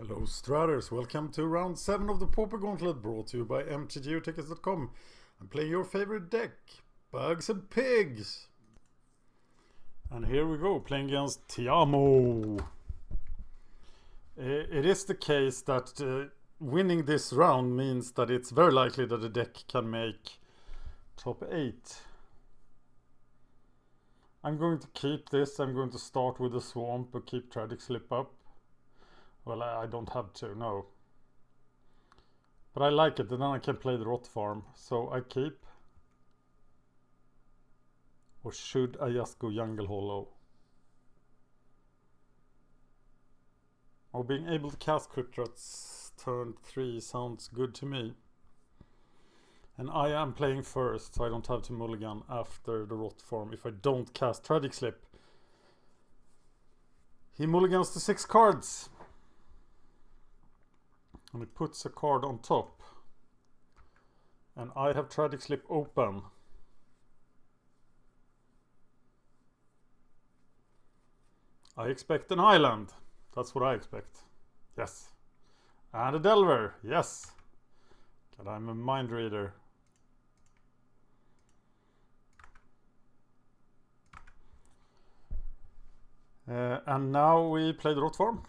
Hello Straders, welcome to round 7 of the Pauper Gauntlet, brought to you by mtgeotickets.com. And play your favorite deck, Bugs and Pigs. And here we go, playing against Tiamo. It is the case that winning this round means that it's very likely that the deck can make top 8. I'm going to keep this. I'm going to start with the Swamp but keep Tragic Slip up. Well, I don't have to, no. But I like it, and then I can play the Rot Farm. So I keep. Or should I just go Jungle Hollow? Oh, being able to cast Crypt Rats turn 3 sounds good to me. And I am playing first, so I don't have to mulligan after the Rot Farm if I don't cast Tragic Slip. He mulligans to 6 cards. And he puts a card on top. And I have Tragic Slip open. I expect an island. That's what I expect. Yes. And a Delver. Yes. And I'm a mind reader. And now we play the Rot Farm.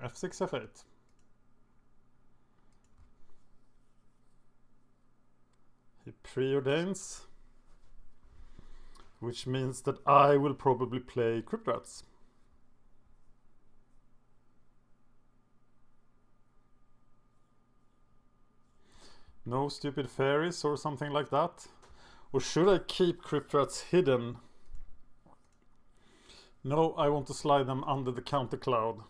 F6, F8. He preordains, which means that I will probably play Crypt Rats. No stupid fairies or something like that. Or should I keep Crypt Rats hidden? No, I want to slide them under the counter cloud.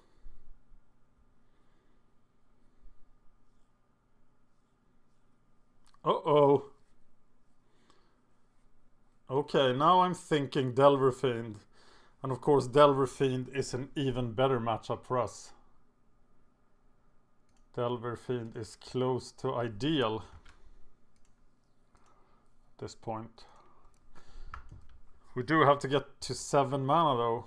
Uh-oh. Okay, now I'm thinking DelverFiend. And of course DelverFiend is an even better matchup for us. DelverFiend is close to ideal at this point. We do have to get to 7 mana though.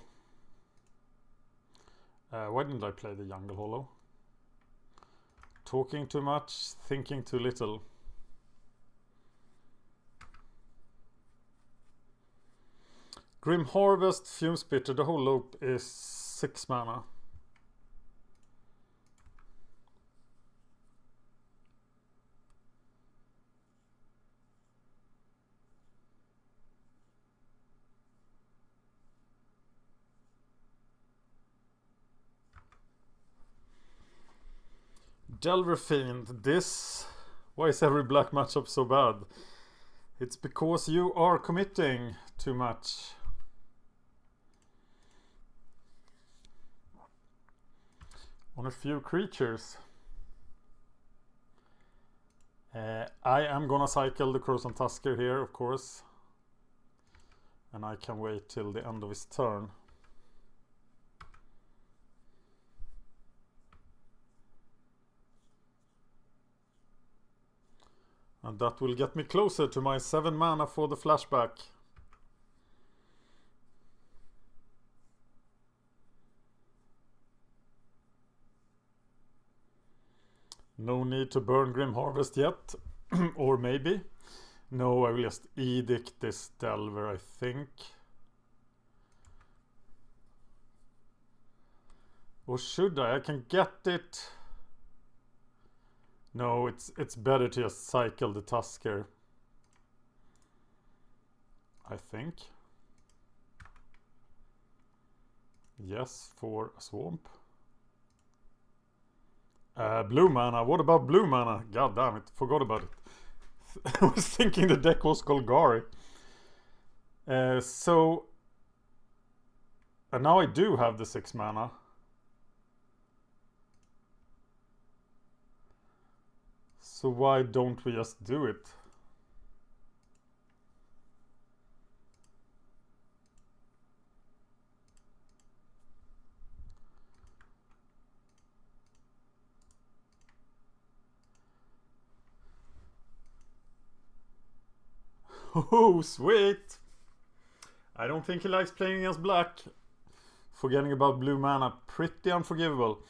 Why didn't I play the Jungle Hollow? Talking too much, thinking too little. Grim Harvest, Fume Spitter, the whole loop is 6 mana. DelverFiend, this... Why is every black matchup so bad? It's because you are committing too much. On a few creatures. I am gonna cycle the Croson Tusker here, of course. And I can wait till the end of his turn. And that will get me closer to my 7 mana for the flashback. No need to burn Grim Harvest yet. Or maybe. No, I will just edict this Delver, I think. Or should I? I can get it. No, it's better to just cycle the Tusker, I think. Yes, for a Swamp. Blue mana. What about blue mana? God damn it, forgot about it. I was thinking the deck was Golgari. And now I do have the 6 mana. So why don't we just do it? Oh, sweet! I don't think he likes playing against black. Forgetting about blue mana, pretty unforgivable.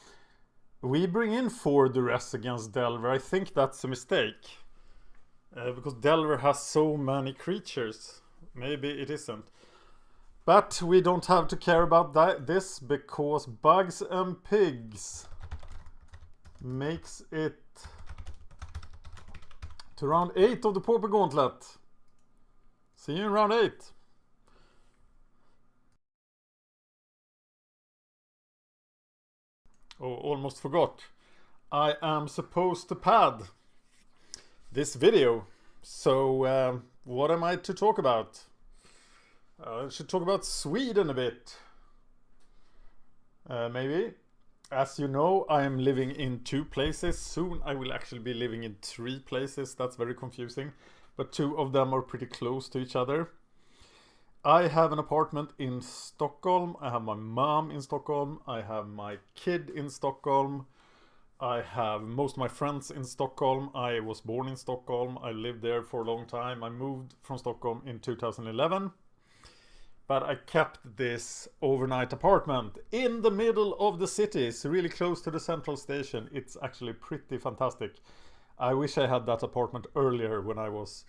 We bring in 4 duress against Delver. I think that's a mistake. Because Delver has so many creatures. Maybe it isn't. But we don't have to care about this because Bugs and Pigs makes it to round 8 of the Pauper Gauntlet. See you in round 8. Oh, almost forgot. I am supposed to pad this video. So what am I to talk about? I should talk about Sweden a bit. Maybe. As you know, I am living in 2 places. Soon I will actually be living in 3 places. That's very confusing. But 2 of them are pretty close to each other. I have an apartment in Stockholm. I have my mom in Stockholm. I have my kid in Stockholm. I have most of my friends in Stockholm. I was born in Stockholm. I lived there for a long time. I moved from Stockholm in 2011. But I kept this overnight apartment in the middle of the city. It's really close to the central station. It's actually pretty fantastic. I wish I had that apartment earlier when I was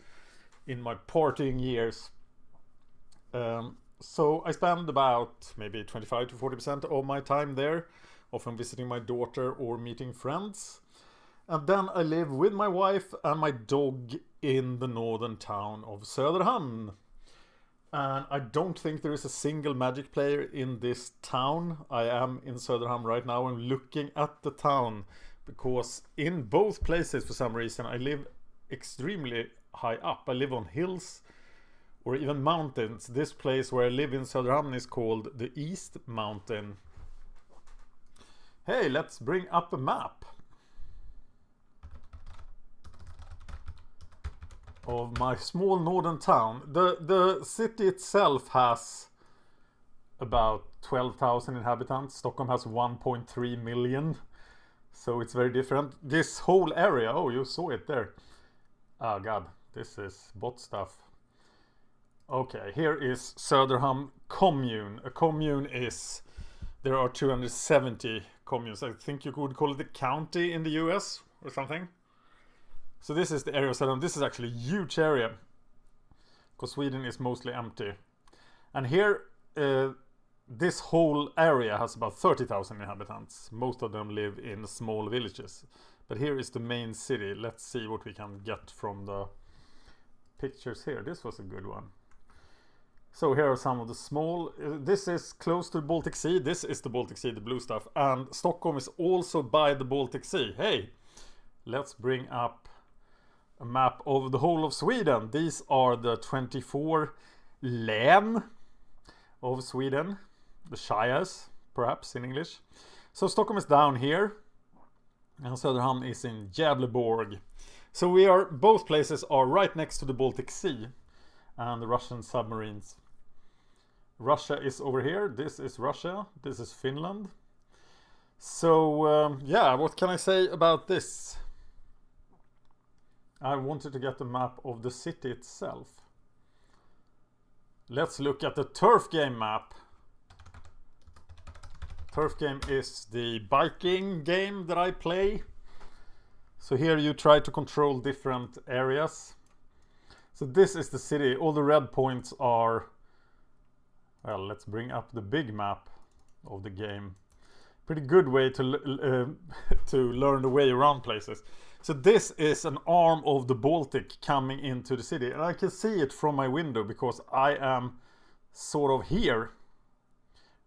in my partying years. So I spend about maybe 25 to 40% of my time there, often visiting my daughter or meeting friends. And then I live with my wife and my dog in the northern town of Söderhamn. And I don't think there is a single Magic player in this town. I am in Söderhamn right now and looking at the town because in both places for some reason I live extremely high up. I live on hills or even mountains. This place where I live in Söderhamn is called the East Mountain. Hey, let's bring up a map of my small northern town. The city itself has about 12,000 inhabitants. Stockholm has 1.3 million. So it's very different. This whole area, oh, you saw it there. Oh god, this is bot stuff. Okay, here is Söderhamn commune. A commune is, there are 270 communes. I think you could call it a county in the US or something. So this is the area of Söderhamn. This is actually a huge area because Sweden is mostly empty. And here, this whole area has about 30,000 inhabitants. Most of them live in small villages. But here is the main city. Let's see what we can get from the pictures here. This was a good one. So here are some of the small, this is close to the Baltic Sea. This is the Baltic Sea, the blue stuff. And Stockholm is also by the Baltic Sea. Hey, let's bring up a map of the whole of Sweden. These are the 24 län of Sweden. The shires, perhaps in English. So Stockholm is down here. And Söderhamn is in Gävleborg. So we are, both places are right next to the Baltic Sea and the Russian submarines. Russia is over here. This is Russia. This is Finland. So yeah, what can I say about this? I wanted to get a map of the city itself. Let's look at the turf game map. Turf game is the biking game that I play. So here you try to control different areas. So this is the city. All the red points are, well, let's bring up the big map of the game. Pretty good way to learn the way around places. So this is an arm of the Baltic coming into the city. And I can see it from my window because I am sort of here.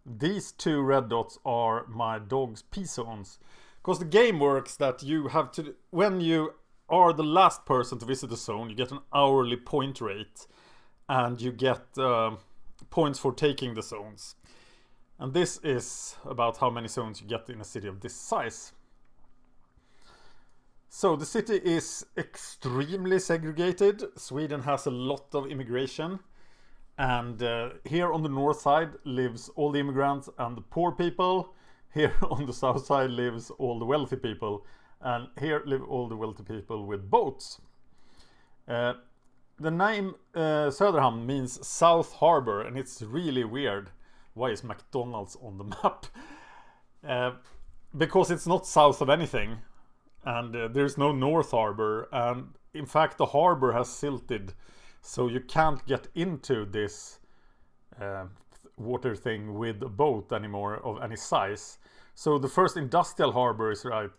These 2 red dots are my dog's P-zones. Because the game works that you have to, when you are the last person to visit the zone, you get an hourly point rate. And you get points for taking the zones. And this is about how many zones you get in a city of this size. So the city is extremely segregated. Sweden has a lot of immigration. And here on the north side lives all the immigrants and the poor people. Here on the south side lives all the wealthy people. And here live all the wealthy people with boats. The name Söderhamn means South Harbor, and it's really weird Why is McDonald's on the map? Because it's not south of anything, and there's no North Harbor, and in fact the harbor has silted, so you can't get into this water thing with a boat anymore of any size. So the first industrial harbor is right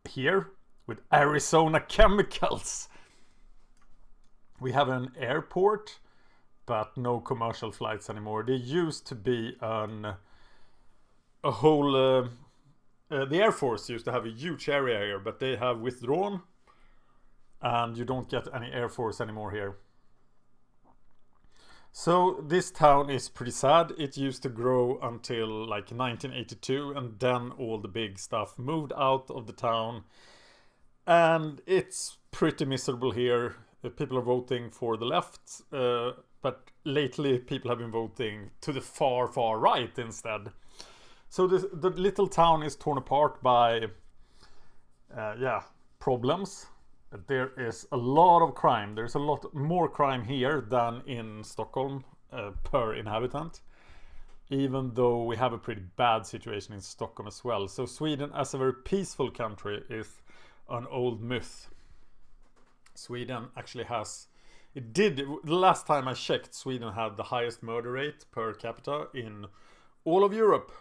here with Arizona Chemicals. We have an airport, but no commercial flights anymore. There used to be a whole the Air Force used to have a huge area here, but they have withdrawn, and you don't get any Air Force anymore here. So this town is pretty sad. It used to grow until like 1982, and then all the big stuff moved out of the town, and it's pretty miserable here. People are voting for the left, but lately people have been voting to the far right instead. So the little town is torn apart by problems. There is a lot of crime. There's a lot more crime here than in Stockholm per inhabitant, even though we have a pretty bad situation in Stockholm as well. So Sweden as a very peaceful country is an old myth. Sweden actually has, the last time I checked, Sweden had the highest murder rate per capita in all of Europe.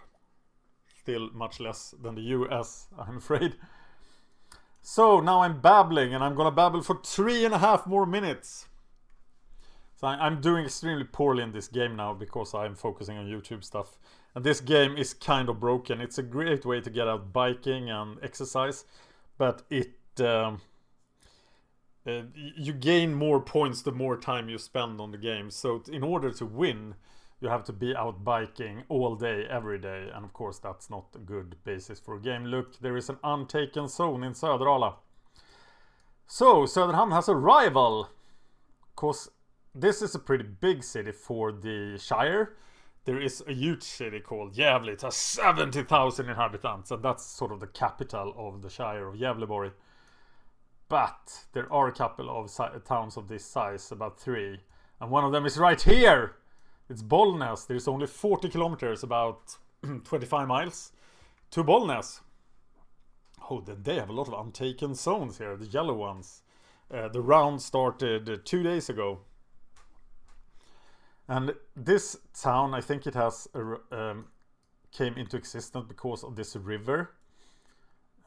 Still much less than the US, I'm afraid. So now I'm babbling, and I'm gonna babble for 3.5 more minutes. So I'm doing extremely poorly in this game now because I'm focusing on YouTube stuff. And this game is kind of broken. It's a great way to get out biking and exercise, but you gain more points the more time you spend on the game. So in order to win, you have to be out biking all day, every day. And of course, that's not a good basis for a game. Look, there is an untaken zone in Söderala. So, Söderhamn has a rival. Because this is a pretty big city for the Shire. There is a huge city called Gävle. It has 70,000 inhabitants. And that's sort of the capital of the Shire of Gävleborg. But there are a couple of towns of this size, about 3. And one of them is right here. It's Bollnäs. There's only 40 kilometers, about 25 miles, to Bollnäs. Oh, they have a lot of untaken zones here, the yellow ones. The round started 2 days ago. And this town, I think it has came into existence because of this river,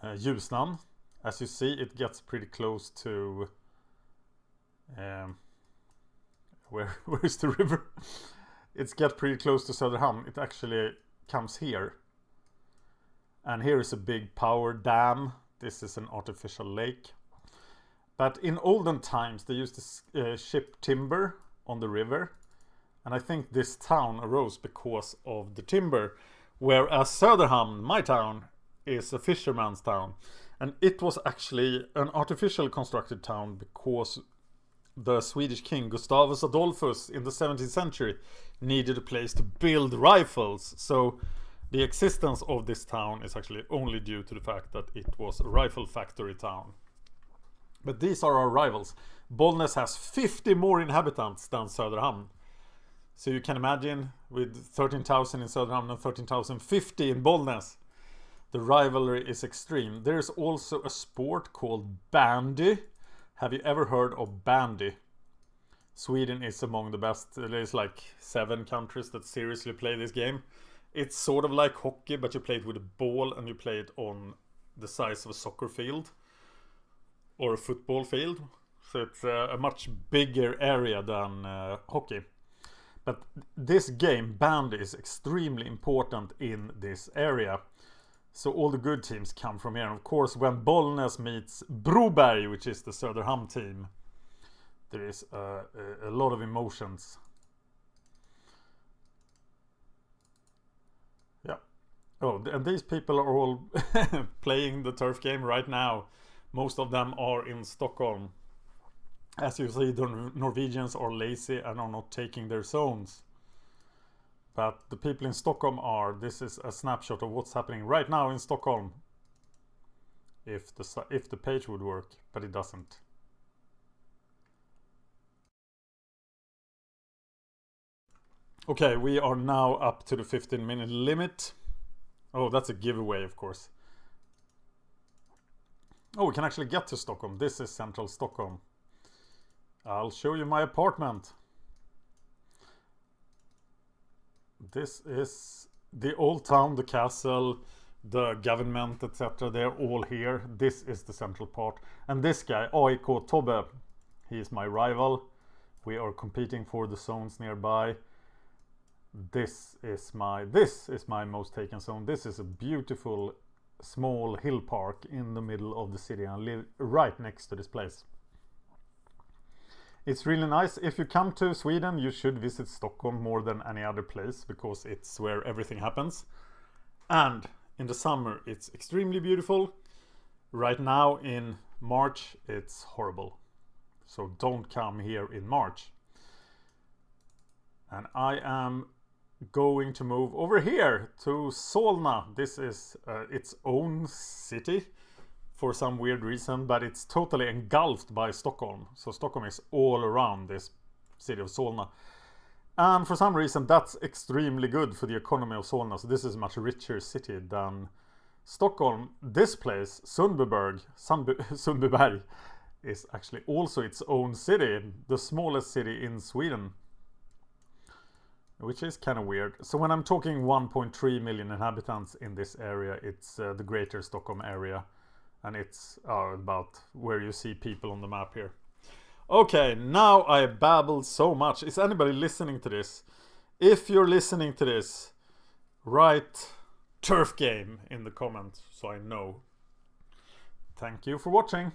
Ljusnan. As you see, it gets pretty close to... where's the river? It's get pretty close to Söderhamn. It actually comes here. And here is a big power dam. This is an artificial lake. But in olden times, they used to ship timber on the river. And I think this town arose because of the timber. Whereas Söderhamn, my town, is a fisherman's town. And it was actually an artificial constructed town because the Swedish king Gustavus Adolphus in the 17th century needed a place to build rifles. So the existence of this town is actually only due to the fact that it was a rifle factory town. But these are our rivals. Bollnäs has 50 more inhabitants than Söderhamn. So you can imagine, with 13,000 in Söderhamn and 13,050 in Bollnäs, the rivalry is extreme. There's also a sport called bandy. Have you ever heard of bandy? Sweden is among the best. There's like 7 countries that seriously play this game. It's sort of like hockey, but you play it with a ball and you play it on the size of a soccer field or a football field. So it's a much bigger area than hockey. But this game, bandy, is extremely important in this area. So all the good teams come from here. And of course, when Bollnäs meets Broberg, which is the Söderhamn team, there is a lot of emotions. Yeah. Oh, and these people are all playing the turf game right now. Most of them are in Stockholm. As you see, the Norwegians are lazy and are not taking their zones. But the people in Stockholm are. This is a snapshot of what's happening right now in Stockholm. If the page would work, but it doesn't. Okay, we are now up to the 15-minute limit. Oh, that's a giveaway, of course. Oh, we can actually get to Stockholm. This is central Stockholm. I'll show you my apartment. This is the old town, the castle, the government, etc. They're all here. This is the central part. And this guy, AIK Tobbe, he is my rival. We are competing for the zones nearby. This is my most taken zone. This is a beautiful small hill park in the middle of the city. I live right next to this place. It's really nice. If you come to Sweden, you should visit Stockholm more than any other place, because it's where everything happens. And in the summer, it's extremely beautiful. Right now in March, it's horrible. So don't come here in March. And I am going to move over here to Solna. This is its own city for some weird reason, but it's totally engulfed by Stockholm. So Stockholm is all around this city of Solna. And for some reason that's extremely good for the economy of Solna. So this is a much richer city than Stockholm. This place, Sundbyberg, is actually also its own city, the smallest city in Sweden. Which is kind of weird. So when I'm talking 1.3 million inhabitants in this area, it's the greater Stockholm area. And it's about where you see people on the map here. Okay, now I babbled so much. Is anybody listening to this? If you're listening to this, write turf game in the comments so I know. Thank you for watching.